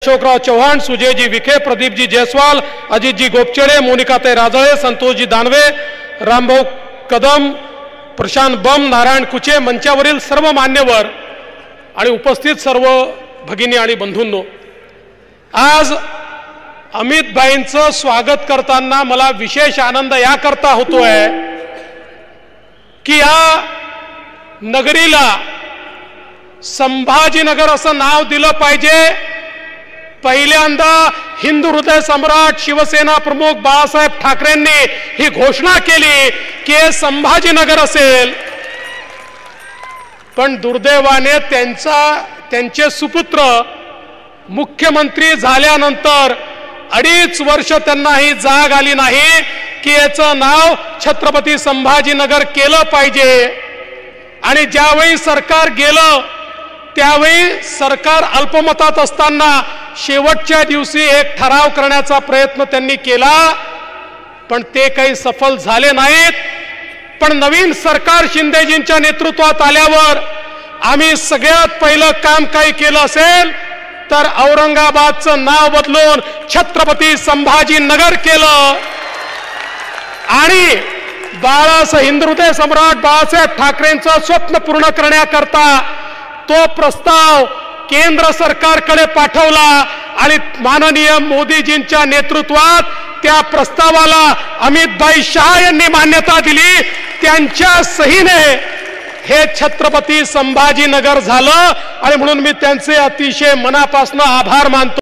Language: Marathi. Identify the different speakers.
Speaker 1: अशोकराव चव्हाण, सुजयजी विखे, प्रदीपजी जयस्वाल, अजितजी गोपचेडे, मोनिकाताई राजळे, संतोषजी दानवे, रामभाऊ कदम, प्रशांत बम, नारायण कुचे, मंचावरील सर्व मान्यवर आणि उपस्थित सर्व भगिनी आणि बंधूंनो, आज अमित भाईंचं स्वागत करताना मला विशेष आनंद याकरता होतोय की या नगरीला संभाजीनगर असं नाव दिलं पाहिजे। पहिल्यांदा हिंदू हृदय सम्राट शिवसेना प्रमुख बाळासाहेब ठाकरेंनी ही घोषणा केली की संभाजीनगर असेल, पण दुर्दैवाने त्यांचे सुपुत्र मुख्यमंत्री झाल्यानंतर 2.5 वर्ष त्यांना ही जाग आली नाही की याचं नाव छत्रपती संभाजीनगर केलं पाहिजे। आणि ज्यावेळी सरकार गेलं त्यावेळी सरकार अल्पमतात असताना शेवटच्या दिवशी एक ठराव करण्याचा प्रयत्न त्यांनी केला, पण ते काही सफल झाले नाहीत। पण नवीन सरकार शिंदेजींच्या नेतृत्वात आल्यावर आम्ही सगळ्यात पहिलं काम काही केलं असेल तर औरंगाबादचं नाव बदलून छत्रपती संभाजीनगर केलं आणि हिंदू हृदय सम्राट बाळासाहेब ठाकरेंचं स्वप्न पूर्ण करण्याकरता तो प्रस्ताव केंद्र सरकारकडे पाठवला आणि माननीय मोदीजींच्या नेतृत्वात त्या प्रस्तावाला अमित भाई शाह यांनी मान्यता दिली। त्यांच्या सहीने हे छत्रपती संभाजीनगर झालं आणि म्हणून मी त्यांचे अतिशय मनापासून आभार मानतो।